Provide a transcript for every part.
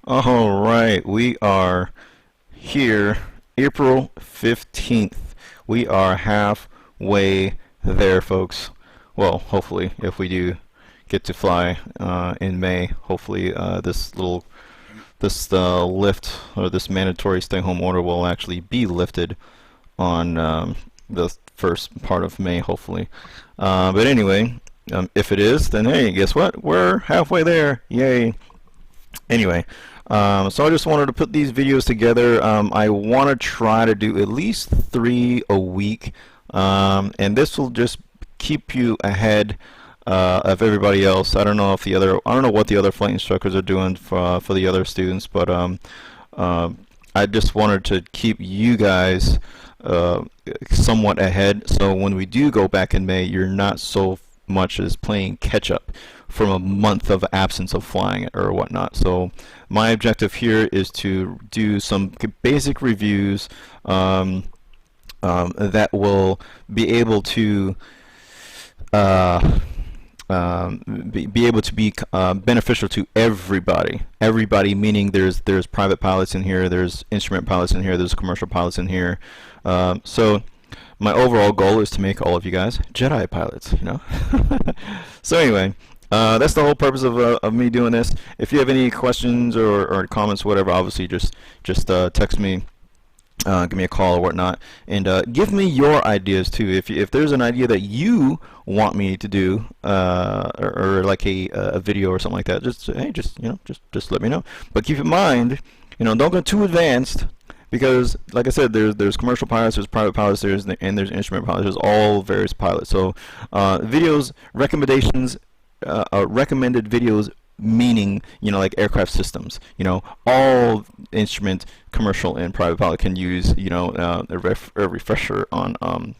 All right, we are here, April 15th. We are halfway there, folks. Well, hopefully, if we do get to fly in May, hopefully this lift or this mandatory stay-home order will actually be lifted on the first part of May, hopefully. But anyway, if it is, then hey, guess what? We're halfway there. Yay! Anyway, so I just wanted to put these videos together. I want to try to do at least 3 a week, and this will just keep you ahead of everybody else. I don't know what the other flight instructors are doing for the other students, but I just wanted to keep you guys uh, somewhat ahead. So when we do go back in May, you're not so much as playing catch up from a month of absence of flying or whatnot. So my objective here is to do some basic reviews that will be able to uh, be able to be beneficial to everybody. Everybody meaning there's private pilots in here, there's instrument pilots in here, there's commercial pilots in here. So my overall goal is to make all of you guys Jedi pilots, you know. So anyway, that's the whole purpose of me doing this. If you have any questions or comments, whatever, obviously just text me, give me a call or whatnot, and give me your ideas too. If there's an idea that you want me to do, or like a video or something like that, just hey, just let me know. But keep in mind, don't go too advanced. Because, like I said, there's commercial pilots, there's private pilots, there's instrument pilots, there's all various pilots. So, videos recommendations, recommended videos meaning like aircraft systems. All instrument, commercial, and private pilot can use a refresher on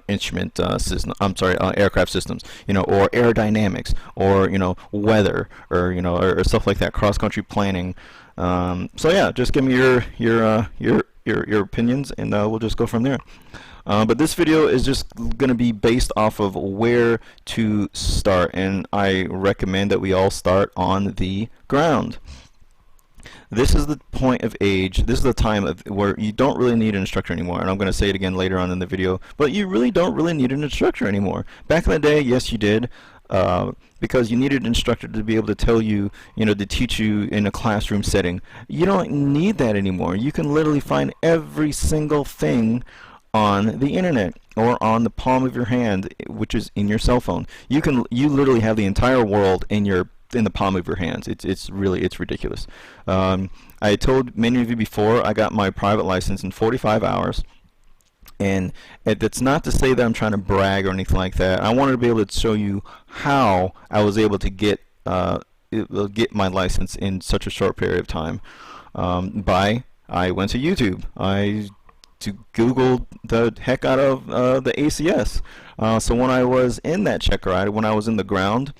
instrument system. I'm sorry, aircraft systems. Or aerodynamics, or weather, or stuff like that. Cross country planning. So yeah, just give me your opinions, and we'll just go from there. But this video is just going to be based off of where to start, and I recommend that we all start on the ground. This is the point of age, this is the time where you don't really need an instructor anymore, and I'm going to say it again later on in the video, but you really don't really need an instructor anymore. Back in the day, yes you did, because you needed an instructor to be able to tell you, to teach you in a classroom setting. You don't need that anymore. You can literally find every single thing on the internet or on the palm of your hand, which is in your cell phone. You literally have the entire world in the palm of your hands. It's ridiculous. I told many of you before, I got my private license in 45 hours. And that's not to say that I'm trying to brag or anything like that. I wanted to be able to show you how I was able to get my license in such a short period of time. I went to YouTube. I Googled the heck out of the ACS. So when I was in that check ride, when I was in the ground,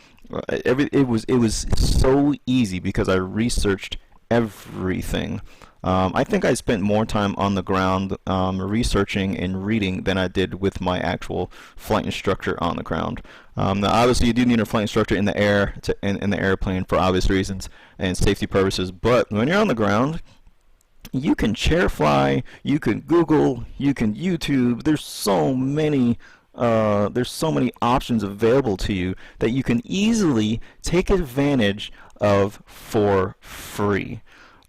it was so easy because I researched everything. I think I spent more time on the ground researching and reading than I did with my actual flight instructor on the ground. Now, obviously, you do need a flight instructor in the air, in the airplane, for obvious reasons and safety purposes. But when you're on the ground, you can chair fly, you can Google, you can YouTube. There's so many options available to you that you can easily take advantage of for free.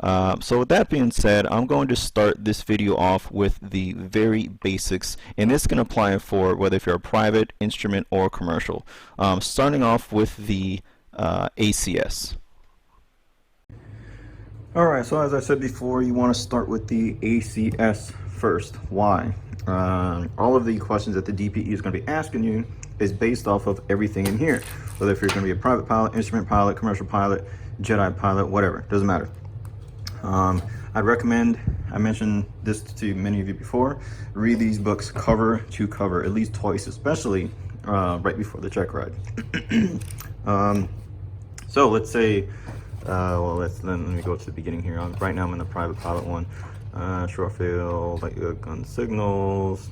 So with that being said, I'm going to start this video off with the very basics, and this can apply for whether if you're a private, instrument, or commercial. Starting off with the ACS. Alright, so as I said before, you want to start with the ACS first. Why? All of the questions that the DPE is going to be asking you is based off of everything in here. Whether if you're going to be a private pilot, instrument pilot, commercial pilot, Jedi pilot, whatever, doesn't matter. I'd recommend, I mentioned this to many of you before, read these books cover to cover, at least twice, especially right before the check ride. So let's say, let me go to the beginning here. Right now I'm in the private pilot one. Short field, like gun signals.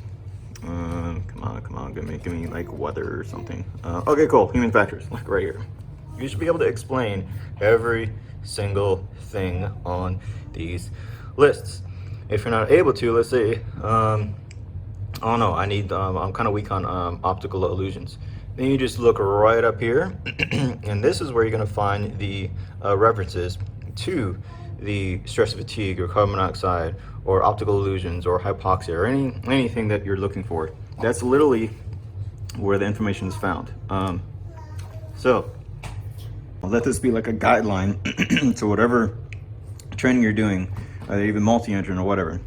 Come on, give me like weather or something. Okay, cool. Human factors, like right here. you should be able to explain every single thing on these lists. If you're not able to, let's say, oh no, I'm kind of weak on optical illusions. Then you just look right up here, and this is where you're going to find the references to the stress fatigue or carbon monoxide or optical illusions or hypoxia or anything that you're looking for. That's literally where the information is found. So I'll let this be like a guideline to whatever training you're doing, even multi-engine or whatever.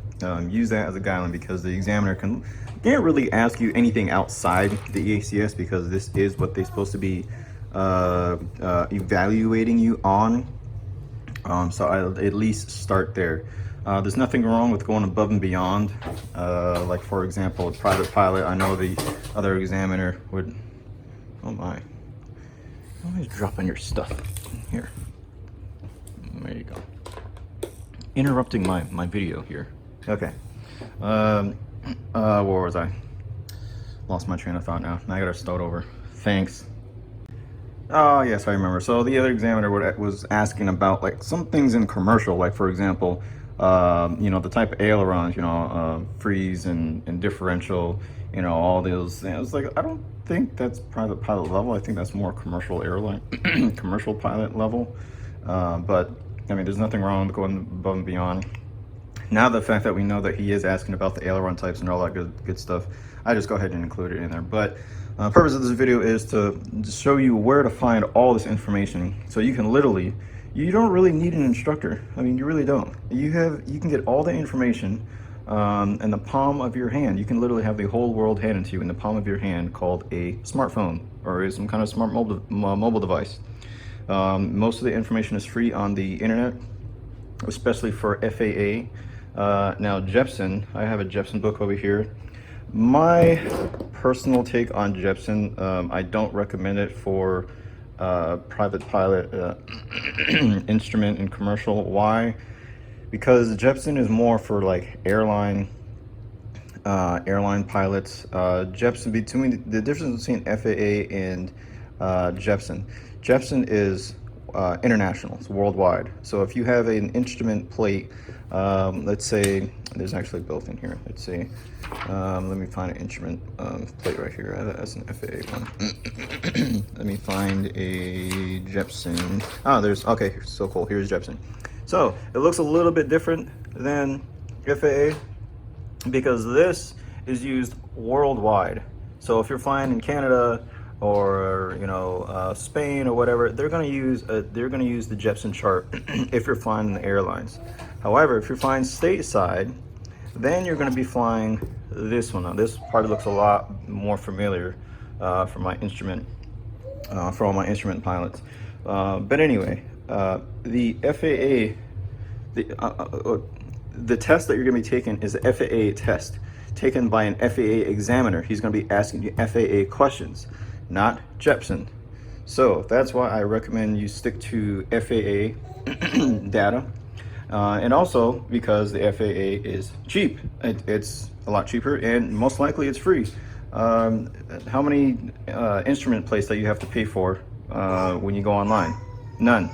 Use that as a guideline, because the examiner can't really ask you anything outside the EACS, because this is what they're supposed to be evaluating you on. So I'll at least start there. There's nothing wrong with going above and beyond. Like for example, a private pilot, I know the other examiner would, oh my, always dropping your stuff here. There you go. Interrupting my video here. Okay. Where was I? Lost my train of thought now. Now I gotta start over. Thanks. Oh yes, I remember. So the other examiner was asking about like some things in commercial, like for example, the type of ailerons, freeze and differential, all those things. I was like, I don't think that's private pilot level. I think that's more commercial airline, commercial pilot level. But I mean, there's nothing wrong with going above and beyond. Now the fact that we know that he is asking about the aileron types and all that good stuff, I just go ahead and include it in there. But the purpose of this video is to show you where to find all this information, so you can literally, you don't really need an instructor. I mean, you really don't. You can get all the information in the palm of your hand. You can literally have the whole world handed to you in the palm of your hand, called a smartphone or some kind of smart mobile device. Most of the information is free on the internet, especially for FAA. Now Jeppesen, I have a Jeppesen book over here. My personal take on Jeppesen, I don't recommend it for private pilot instrument and commercial. Why? Because Jeppesen is more for like airline pilots. Jeppesen, between the difference between FAA and Jeppesen. Jeppesen is international, it's worldwide. So if you have an instrument plate, let's say, there's actually both in here. Let's see, let me find an instrument plate right here. That's an FAA one. Let me find a Jeppesen. Okay, so cool, here's Jeppesen. So it looks a little bit different than FAA because this is used worldwide. So if you're flying in Canada or Spain or whatever, they're going to use the Jeppesen chart if you're flying in the airlines. However, if you're flying stateside, then you're going to be flying this one. Now, this probably looks a lot more familiar for my instrument, for all my instrument pilots. But anyway, the FAA, the test that you're going to be taking is the FAA test taken by an FAA examiner. He's going to be asking you FAA questions, not Jeppesen. So that's why I recommend you stick to FAA data. And also because the FAA is cheap. It's a lot cheaper, and most likely it's free. How many instrument plates that you have to pay for when you go online? None.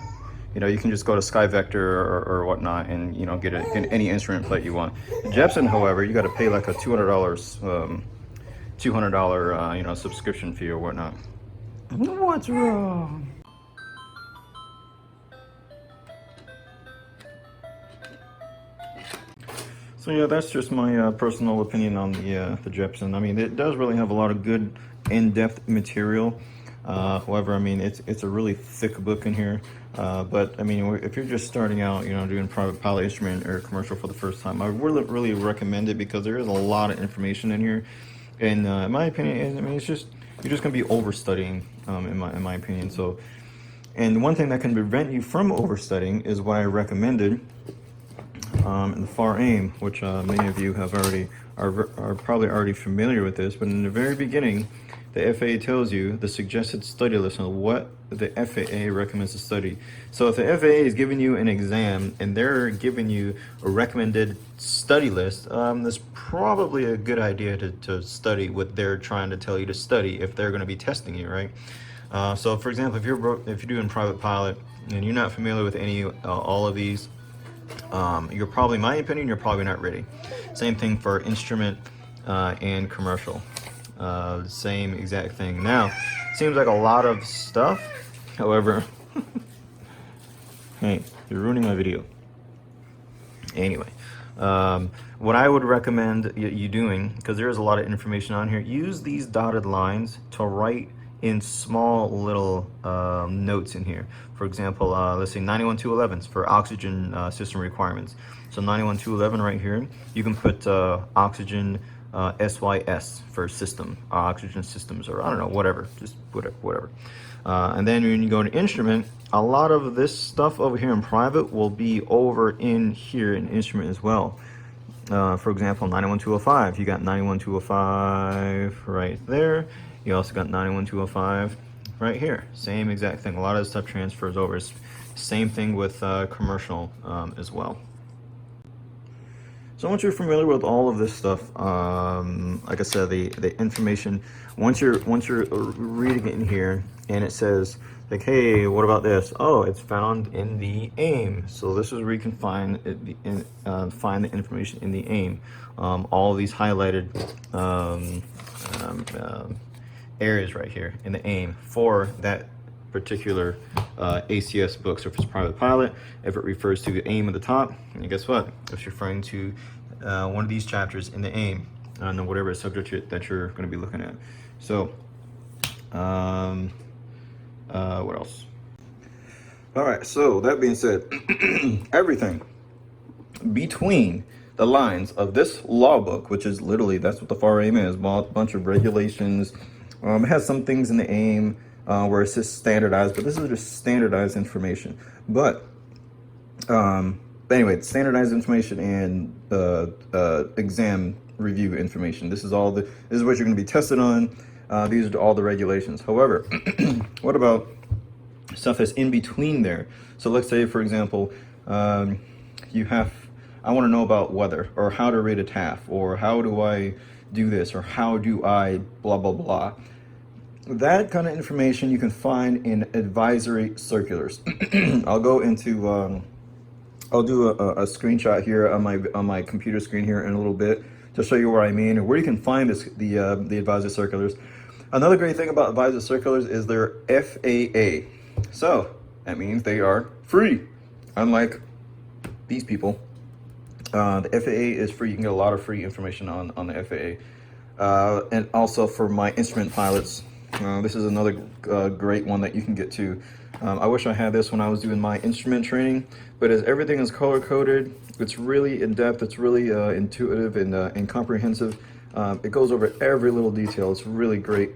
You can just go to SkyVector or whatnot and get any instrument plate you want. Jeppesen, however, you got to pay like a $200 subscription fee or whatnot. What's wrong? So yeah, that's just my personal opinion on the Jeppesen. I mean, it does really have a lot of good in-depth material. However, I mean, it's a really thick book in here. But I mean, if you're just starting out, doing private pilot instrument or commercial for the first time, I really recommend it because there is a lot of information in here. And in my opinion, I mean, you're just gonna be overstudying, in my opinion. So, and one thing that can prevent you from overstudying is what I recommended in the FAR AIM, which many of you are probably already familiar with this. But in the very beginning, the FAA tells you the suggested study list on what the FAA recommends to study. So if the FAA is giving you an exam and they're giving you a recommended study list, that's probably a good idea to study what they're trying to tell you to study if they're going to be testing you, right? So for example, if you're doing private pilot and you're not familiar with any all of these, you're probably, in my opinion, you're probably not ready. Same thing for instrument and commercial. Same exact thing. Now, seems like a lot of stuff. However, hey, you're ruining my video. Anyway, what I would recommend you doing, because there is a lot of information on here, use these dotted lines to write in small little notes in here. For example, let's say 91211s for oxygen system requirements. So 91211 right here, you can put oxygen SYS for system, oxygen systems, or I don't know, whatever, just whatever. And then when you go to instrument, a lot of this stuff over here in private will be over in here in instrument as well. For example, 91205, you got 91205 right there. You also got 91205 right here. Same exact thing. A lot of this stuff transfers over. Same thing with commercial as well. So once you're familiar with all of this stuff, like I said, the information, once you're reading it in here and it says like, hey, what about this? Oh, it's found in the AIM. So this is where you can find the information in the AIM. All of these highlighted areas right here in the AIM for that particular ACS book. So if it's private pilot, if it refers to the AIM at the top, and guess what? It's referring to one of these chapters in the AIM on whatever subject that you're going to be looking at. So, what else? All right. So that being said, everything between the lines of this law book, which is literally, that's what the FAR AIM is, a bunch of regulations. It has some things in the AIM where it's just standardized, but this is just standardized information. But anyway, it's standardized information and exam review information. This is what you're going to be tested on. These are all the regulations. However, what about stuff that's in between there? So let's say, for example, I want to know about weather, or how to rate a TAF, or how do I do this, or how do I blah, blah, blah. That kind of information you can find in advisory circulars. I'll go into, I'll do a screenshot here on my computer screen here in a little bit to show you where I mean, and where you can find the advisory circulars. Another great thing about advisory circulars is they're FAA. So that means they are free, unlike these people. The FAA is free. You can get a lot of free information on the FAA. And also for my instrument pilots, this is another great one that you can get to. I wish I had this when I was doing my instrument training, but as everything is color coded, it's really in depth, it's really intuitive and comprehensive. It goes over every little detail. It's really great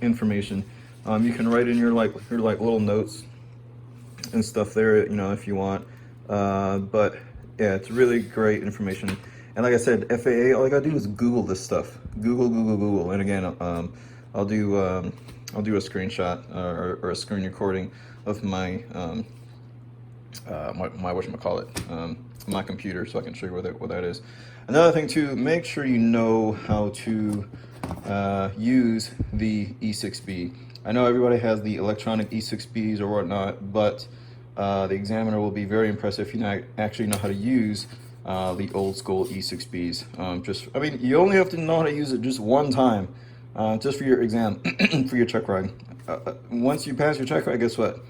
information. You can write in your little notes and stuff there, if you want. But yeah, it's really great information. And like I said, FAA, all I gotta do is Google this stuff. Google. And again, I'll do a screenshot or a screen recording of my my computer, so I can show you what that is. Another thing too, make sure you know how to use the E6B. I know everybody has the electronic E6Bs or whatnot, but the examiner will be very impressed if you actually know how to use the old school E6Bs. You only have to know how to use it just one time, just for your exam, for your check ride. Once you pass your check ride, guess what?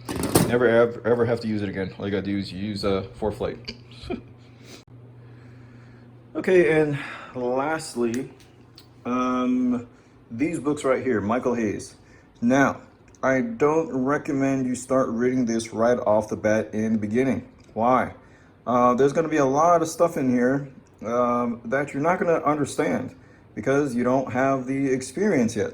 Never ever have to use it again. All you gotta do is use for flight. Okay, and lastly, these books right here, Michael Hayes. Now, I don't recommend you start reading this right off the bat in the beginning. Why? There's going to be a lot of stuff in here that you're not going to understand because you don't have the experience yet.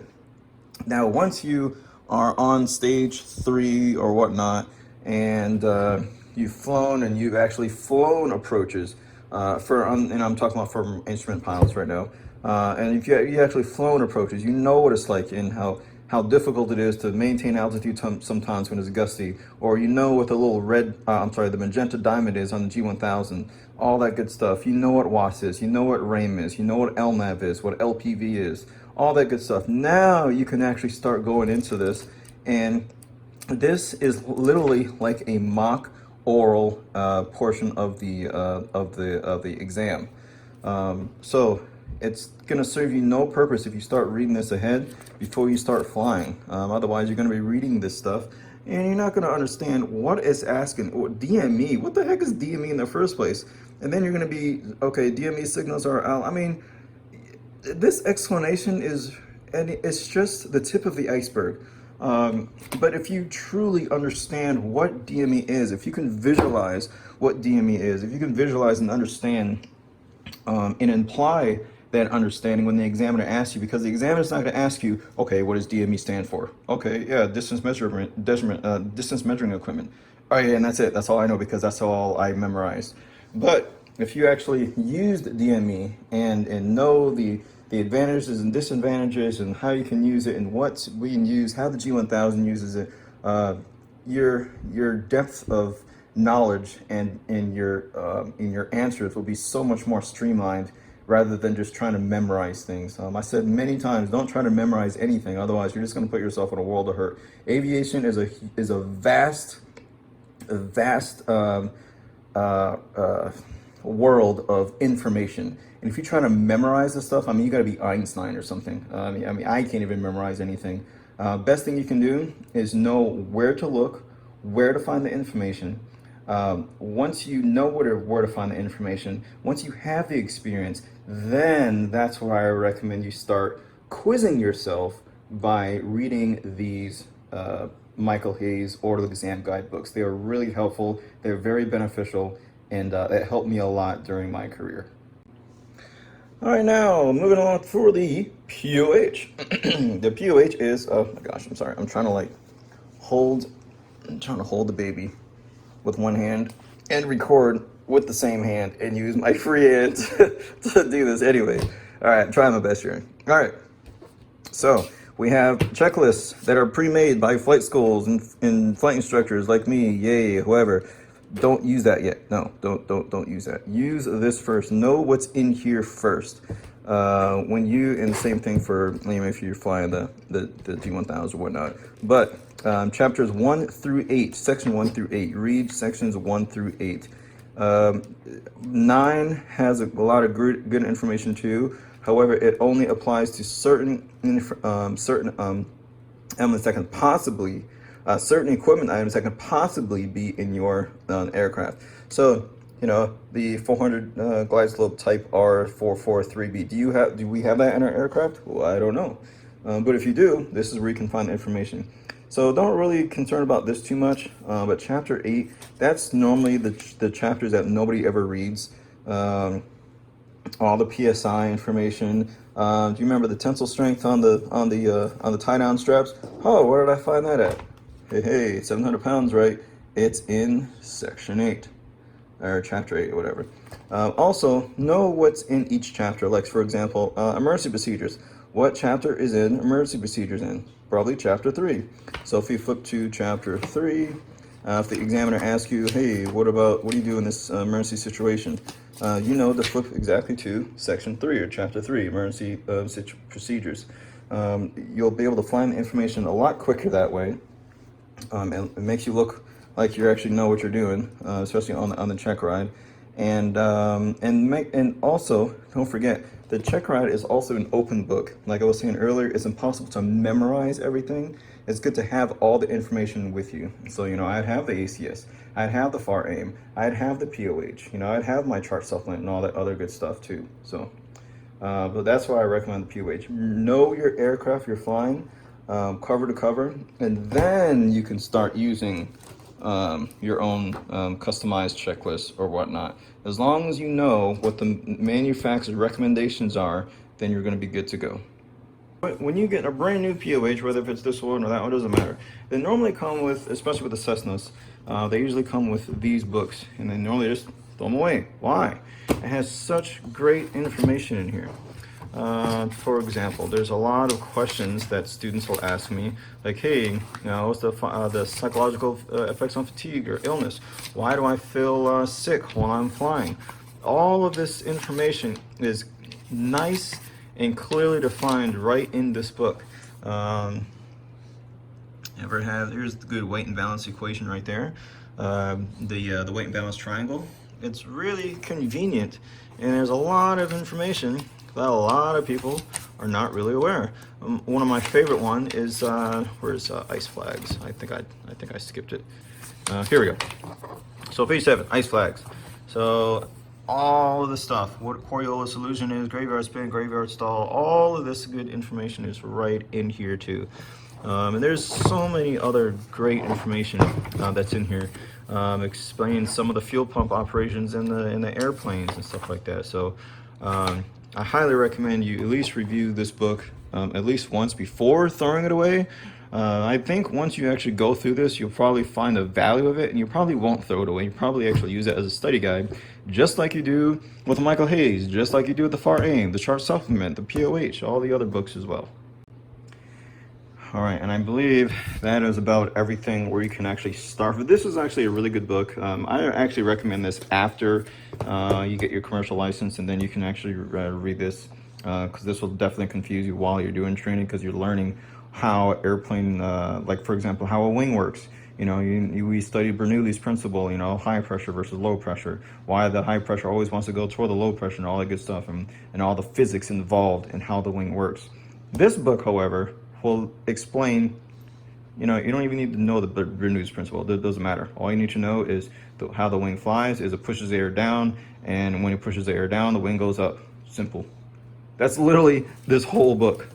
Now, once you are on stage 3 or whatnot, and you've flown and you've actually flown approaches, and I'm talking about for instrument pilots right now, and if you actually flown approaches, you know what it's like and how difficult it is to maintain altitude sometimes when it's gusty, or you know what the little the magenta diamond is on the G1000, all that good stuff. You know what WAS is, you know what RAIM is, you know what LNAV is, what LPV is, all that good stuff. Now you can actually start going into this And this is literally like a mock oral portion of the exam. So it's going to serve you no purpose if you start reading this ahead before you start flying. Otherwise, you're going to be reading this stuff and you're not going to understand what it's asking. DME, what the heck is DME in the first place? And then you're going to be, okay, DME signals are out. I mean, this explanation is, and it's just the tip of the iceberg. But if you truly understand what DME is, if you can visualize what DME is, if you can visualize and understand and imply that understanding when the examiner asks you, because the examiner's not going to ask you, okay, what does DME stand for? Okay, yeah, distance measuring equipment. Oh yeah, and that's it. That's all I know because that's all I memorized. But if you actually used DME and know the advantages and disadvantages and how you can use it and what we can use, how the G1000 uses it, your depth of knowledge and in your answers will be so much more streamlined rather than just trying to memorize things. I said many times, don't try to memorize anything, otherwise you're just going to put yourself in a world of hurt. Aviation is a vast world of information. And if you're trying to memorize this stuff, I mean, you got to be Einstein or something. I mean, I can't even memorize anything. Best thing you can do is know where to look, where to find the information. Once you know where to find the information, once you have the experience, then that's where I recommend you start quizzing yourself by reading these Michael Hayes Oral Exam Guide books. They are really helpful. They're very beneficial, and it helped me a lot during my career. All right, now moving on for the POH. The POH is, oh my gosh, I'm sorry. I'm trying to hold the baby with one hand and record with the same hand and use my free hand to do this anyway. All right, I'm trying my best here. All right, so we have checklists that are pre-made by flight schools and flight instructors like me, yay, whoever. Don't use that yet. No, don't use that. Use this first. Know what's in here first. And the same thing for, if you're flying the G1000 or whatnot. But chapters 1 through 8, section 1 through 8, read sections 1 through 8. 9 has a lot of good information too. However, it only applies to certain elements that can possibly, certain equipment items that can possibly be in your aircraft. So, the 400 glide slope type R443B. Do we have that in our aircraft? Well, I don't know. But if you do, this is where you can find the information. So don't really concern about this too much. But chapter 8, that's normally the chapters that nobody ever reads. All the PSI information. Do you remember the tensile strength on the tie down straps? Oh, where did I find that at? Hey, 700 pounds, right? It's in section 8 or chapter 8 or whatever. Also, know what's in each chapter. Like, for example, emergency procedures. What chapter is in emergency procedures in? Probably chapter 3. So if you flip to chapter 3, if the examiner asks you, hey, what do you do in this emergency situation? You know to flip exactly to section 3 or chapter 3, emergency procedures. You'll be able to find the information a lot quicker that way. It makes you look like you actually know what you're doing, especially on the check ride. And also, don't forget, the check ride is also an open book. Like I was saying earlier, it's impossible to memorize everything. It's good to have all the information with you. So, I'd have the ACS, I'd have the FAR AIM, I'd have the POH, I'd have my chart supplement and all that other good stuff too. So, but that's why I recommend the POH. Know your aircraft you're flying, cover to cover, and then you can start using your own customized checklist or whatnot. As long as you know what the manufacturer's recommendations are, then you're going to be good to go. But when you get a brand new POH, whether if it's this one or that one, doesn't matter. They normally come with, especially with the Cessnas, they usually come with these books, and they normally just throw them away. Why? It has such great information in here. For example, there's a lot of questions that students will ask me, like, hey, what's the psychological effects on fatigue or illness? Why do I feel sick while I'm flying? All of this information is nice and clearly defined right in this book. Ever have, here's the good weight and balance equation right there. The weight and balance triangle. It's really convenient, and there's a lot of information that a lot of people are not really aware. One of my favorite one is where's ice flags? I think I skipped it. Here we go. So page 7, ice flags. So all of the stuff, what Coriolis illusion is, graveyard spin, graveyard stall, all of this good information is right in here too. And there's so many other great information that's in here. Explaining some of the fuel pump operations in the airplanes and stuff like that. So I highly recommend you at least review this book at least once before throwing it away. I think once you actually go through this, you'll probably find the value of it, and you probably won't throw it away. You probably actually use it as a study guide, just like you do with Michael Hayes, just like you do with the FAR AIM, the Chart Supplement, the POH, all the other books as well. All right, and I believe that is about everything where you can actually start. But this is actually a really good book. I actually recommend this after you get your commercial license, and then you can actually read this, because this will definitely confuse you while you're doing training, because you're learning how airplane, like for example, how a wing works. You know, we studied Bernoulli's principle, you know, high pressure versus low pressure, why the high pressure always wants to go toward the low pressure, and all that good stuff, and all the physics involved in how the wing works. This book, however, will explain, you know, you don't even need to know the Bernoulli's principle. It doesn't matter. All you need to know is how the wing flies, is it pushes the air down, and when it pushes the air down, the wing goes up. Simple. That's literally this whole book.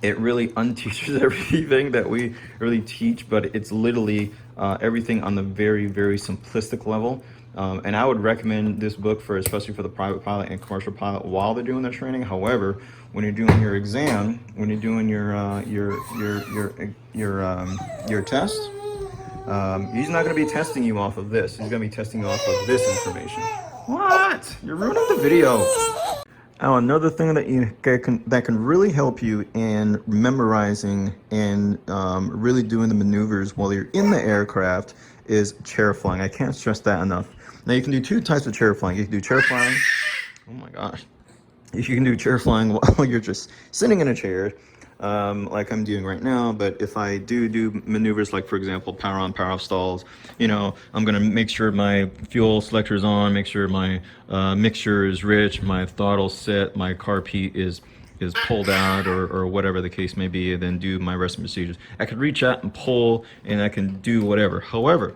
It really unteaches everything that we really teach, but it's literally everything on the very, very simplistic level. And I would recommend this book for, especially for the private pilot and commercial pilot while they're doing their training. However, when you're doing your exam, when you're doing your test, he's not going to be testing you off of this. He's going to be testing you off of this information. What? You're ruining the video. Now, another thing that can really help you in memorizing and really doing the maneuvers while you're in the aircraft is chair flying. I can't stress that enough. Now, you can do two types of chair flying. You can do chair flying. Oh my gosh. You can do chair flying while you're just sitting in a chair, like I'm doing right now. But if I do maneuvers like, for example, power on, power off stalls, you know, I'm going to make sure my fuel selector is on, make sure my mixture is rich, my throttle's set, my carb heat is pulled out, or whatever the case may be, and then do my resting procedures. I could reach out and pull, and I can do whatever. However,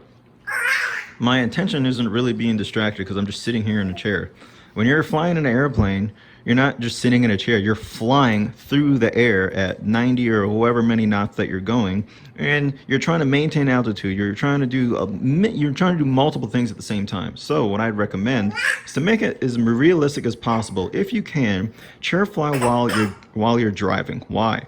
my intention isn't really being distracted because I'm just sitting here in a chair. When you're flying in an airplane, you're not just sitting in a chair, you're flying through the air at 90 or however many knots that you're going, and you're trying to maintain altitude. You're trying to do multiple things at the same time. So what I'd recommend is to make it as realistic as possible. If you can, chair fly while you're driving. Why?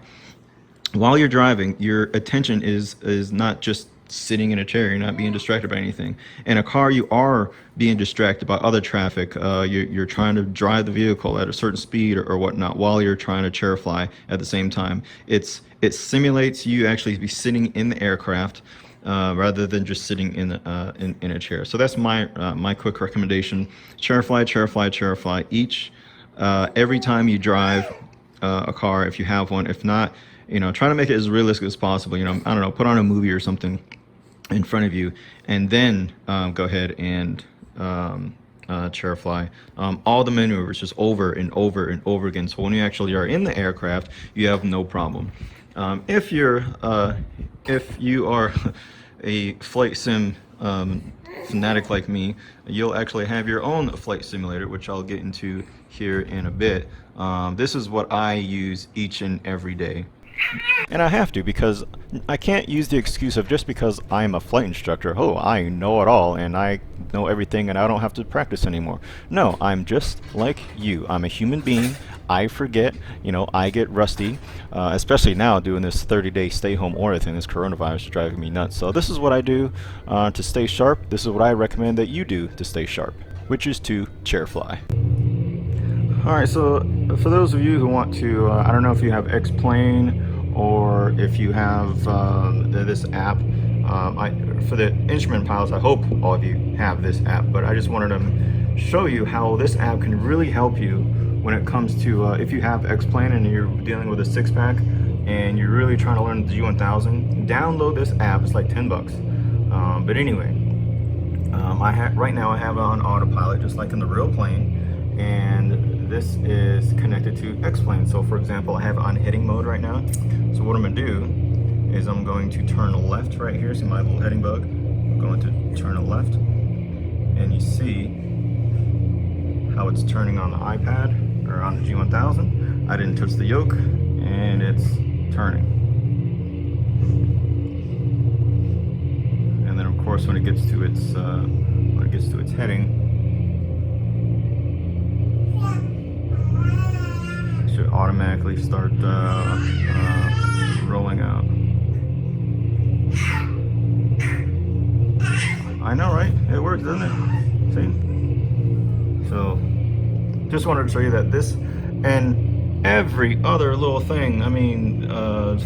While you're driving, your attention is not just sitting in a chair. You're not being distracted by anything. In a car, you are being distracted by other traffic. You're trying to drive the vehicle at a certain speed or whatnot while you're trying to chair fly at the same time. It simulates you actually be sitting in the aircraft rather than just sitting in a chair. So that's my quick recommendation. Chair fly, chair fly, chair fly. Every time you drive a car, if you have one. If not, you know, try to make it as realistic as possible. You know, I don't know, put on a movie or something in front of you, and then go ahead and chair fly all the maneuvers just over and over and over again. So when you actually are in the aircraft, you have no problem. If you are a flight sim fanatic like me, you'll actually have your own flight simulator, which I'll get into here in a bit. This is what I use each and every day. And I have to, because I can't use the excuse of just because I'm a flight instructor, oh, I know it all and I know everything and I don't have to practice anymore. No, I'm just like you. I'm a human being. I forget, you know, I get rusty, especially now doing this 30-day stay-home order thing. This coronavirus is driving me nuts. So this is what I do to stay sharp. This is what I recommend that you do to stay sharp, which is to chair fly. All right, so for those of you who want to, I don't know if you have X-Plane or if you have this app. For the instrument pilots, I hope all of you have this app, but I just wanted to show you how this app can really help you when it comes to if you have X-Plane and you're dealing with a six-pack. and you're really trying to learn the G1000, download this app. It's like 10 bucks. But anyway, right now I have it on autopilot, just like in the real plane, and this is connected to X-Plane. So for example, I have it on heading mode right now. So what I'm going to do is I'm going to turn left right here. See my little heading bug? I'm going to turn left, and you see how it's turning on the iPad or on the G1000. I didn't touch the yoke, and it's turning. And then of course when it gets to its heading, it should automatically start rolling out. I know, right? It works, doesn't it? See? So just wanted to show you that this and every other little thing, I mean,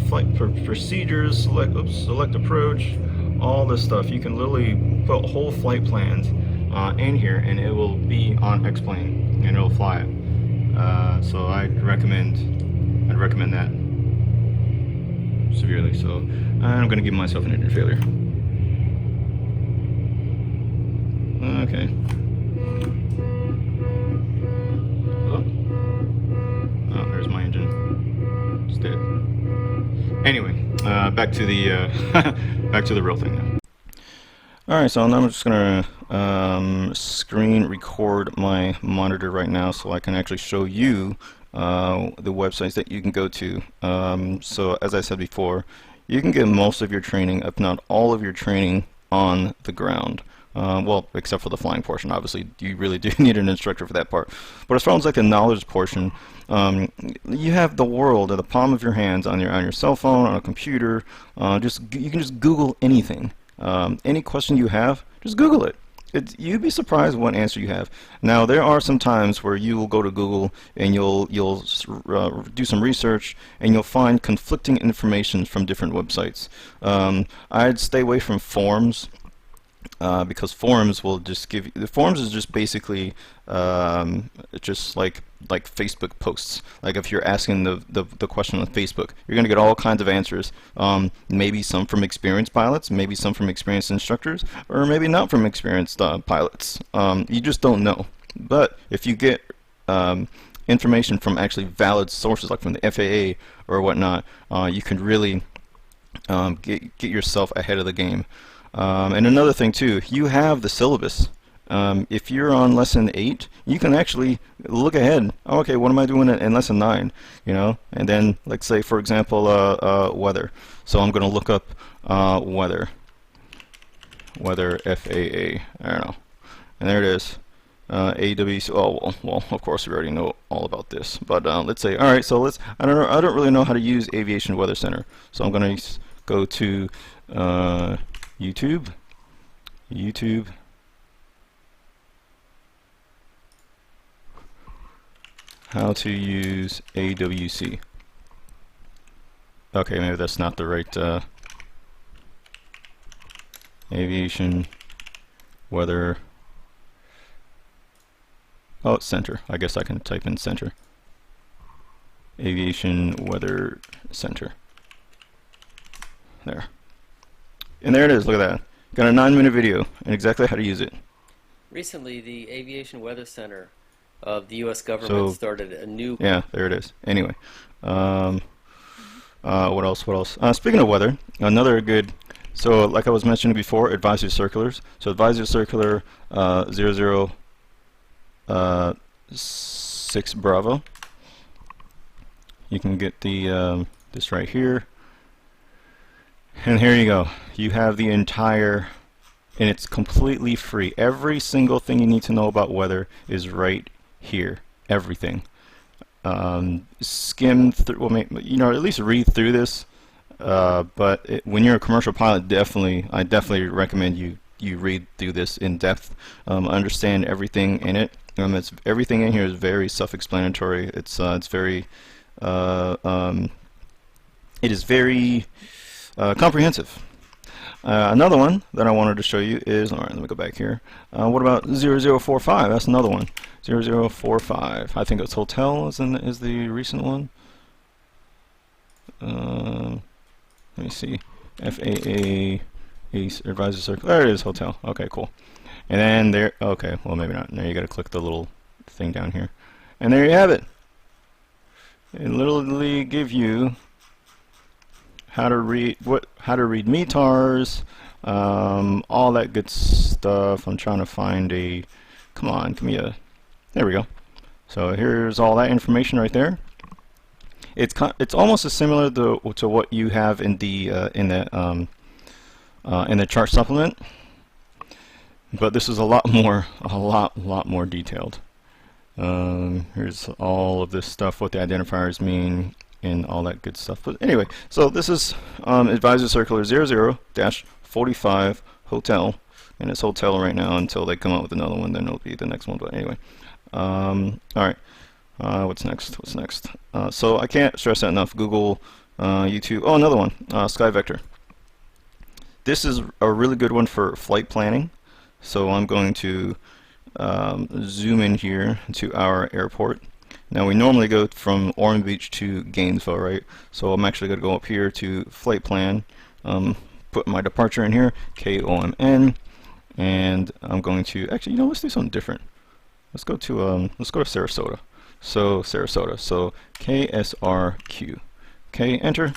flight procedures, select approach, all this stuff. You can literally put whole flight plans in here, and it will be on X-Plane, and it'll fly it. So I'd recommend that severely. So I'm going to give myself an engine failure. Okay. Oh, there's my engine. It's dead. Anyway, back to the back to the real thing now. Alright, so now I'm just gonna screen record my monitor right now so I can actually show you the websites that you can go to. So as I said before, you can get most of your training, if not all of your training, on the ground. Well, except for the flying portion. Obviously, you really do need an instructor for that part. But as far as like the knowledge portion, you have the world at the palm of your hands, on your cell phone, on a computer. You can just Google anything. Any question you have, just Google it. You'd be surprised what answer you have. Now, there are some times where you will go to Google and you'll do some research, and you'll find conflicting information from different websites. I'd stay away from forums. Because forums will just give you, the forums is just basically just like Facebook posts. Like if you're asking the question on Facebook, you're gonna get all kinds of answers. Maybe some from experienced pilots, maybe some from experienced instructors, or maybe not from experienced pilots. You just don't know. But if you get information from actually valid sources, like from the FAA or whatnot, you can really get yourself ahead of the game. And another thing too, you have the syllabus. If you're on lesson 8, you can actually look ahead. Oh, okay, what am I doing in lesson 9? You know, and then let's say, for example, weather. So I'm going to look up weather FAA. I don't know, and there it is. AWC. Oh well, of course we already know all about this. But let's say, all right. So I don't really know how to use Aviation Weather Center. So I'm going to go to YouTube. How to use AWC. Okay, maybe that's not the right Aviation Weather. Oh, Center. I guess I can type in Center. Aviation Weather Center. There. And there it is. Look at that. Got a 9-minute video and exactly how to use it. Recently, the Aviation Weather Center of the U.S. government started a new... Yeah, there it is. Anyway. What else? Speaking of weather, another good... So, like I was mentioning before, advisory circulars. So, advisory circular 006 Bravo. You can get the this right here. And here you go. You have the entire, and it's completely free. Every single thing you need to know about weather is right here. Everything. Skim through, well, you know, at least read through this. But when you're a commercial pilot, I definitely recommend you read through this in depth. Understand everything in it. Everything in here is very self-explanatory. It's very it is very comprehensive. Another one that I wanted to show you is, alright, let me go back here. What about 0045? That's another one. 0045. I think it's Hotel is the recent one. let me see, FAA Advisor Circle. There it is, hotel. Okay, cool. And then there, okay, well maybe not. Now you got to click the little thing down here, and there you have it. It literally give you how to read METARs, all that good stuff. I'm trying to find a, come on, give me a, there we go. So here's all that information right there. It's almost as similar to what you have in the chart supplement, but this is a lot more detailed. Here's all of this stuff, what the identifiers mean, and all that good stuff. But anyway, so this is Advisor Circular 00-45 Hotel, and it's hotel right now until they come out with another one. Then it'll be the next one. But anyway, all right. What's next? So I can't stress that enough. Google, YouTube. Oh, another one. SkyVector. This is a really good one for flight planning. So I'm going to zoom in here to our airport. Now we normally go from Ormond Beach to Gainesville, right? So I'm actually going to go up here to flight plan, put my departure in here, KOMN, and I'm going to actually, let's do something different. Let's go to Sarasota. So Sarasota. So KSRQ. Okay, enter,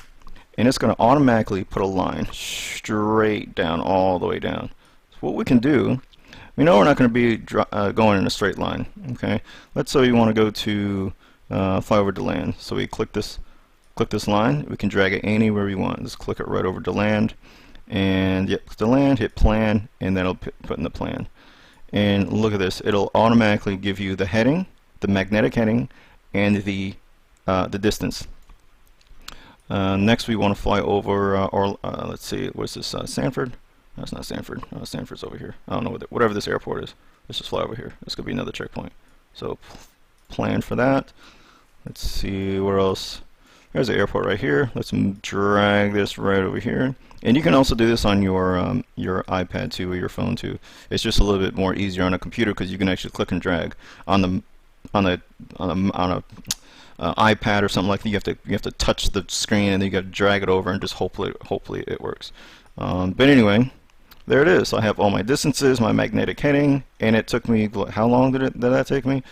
and it's going to automatically put a line straight down, all the way down. So what we can do, we know we're not going to be going in a straight line. Okay, let's say we want to go to fly over DeLand. So we click this line. We can drag it anywhere we want. Just click it right over DeLand, and yep, DeLand, hit plan, and then it'll put in the plan. And look at this. It'll automatically give you the heading, the magnetic heading, and the distance. Next, we want to fly over, let's see, what's this? Sanford. That's not Sanford. Sanford's over here. I don't know whatever this airport is. Let's just fly over here. This could be another checkpoint. So plan for that. Let's see where else. There's the airport right here. Let's drag this right over here. And you can also do this on your iPad too, or your phone too. It's just a little bit more easier on a computer because you can actually click and drag. On a iPad or something like that, you have to touch the screen and then you got to drag it over and just hopefully it works. But anyway, there it is. So I have all my distances, my magnetic heading, and it took me, how long did that take me?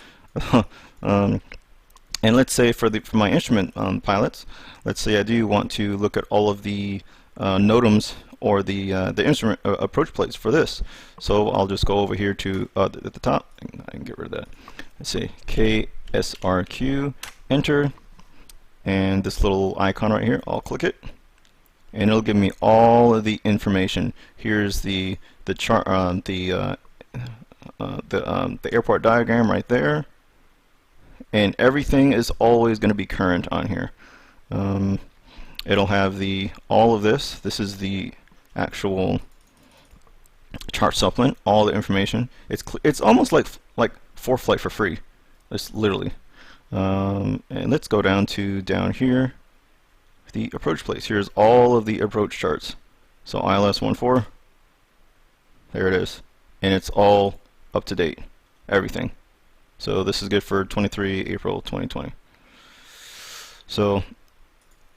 And let's say for my instrument pilots, let's say I do want to look at all of the NOTAMs or the instrument approach plates for this. So I'll just go over here to at the top. I can get rid of that. Let's see, KSRQ, enter, and this little icon right here, I'll click it, and it'll give me all of the information. Here's the chart, the airport diagram right there, and everything is always going to be current on here. It'll have all of this. This is the actual chart supplement, all the information. It's almost like ForeFlight for free. It's literally. And let's go down here, the approach plates. Here's all of the approach charts. So ILS 14, there it is, and it's all up to date, everything. So this is good for 23 April 2020. So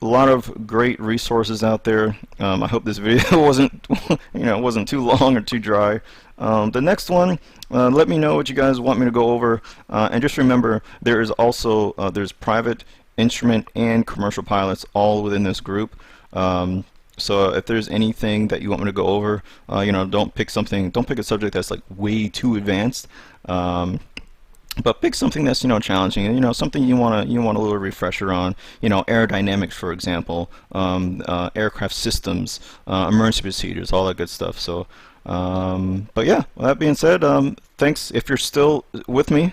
a lot of great resources out there. I hope this video wasn't wasn't too long or too dry. The next one, let me know what you guys want me to go over, and just remember there is also there's private, instrument, and commercial pilots all within this group. So if there's anything that you want me to go over, don't pick a subject that's like way too advanced. But pick something that's challenging, and something you want a little refresher on. Aerodynamics, for example, aircraft systems, emergency procedures, all that good stuff. So, but yeah, with that being said, thanks if you're still with me.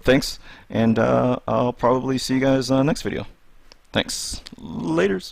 Thanks, and I'll probably see you guys next video. Thanks. Laters.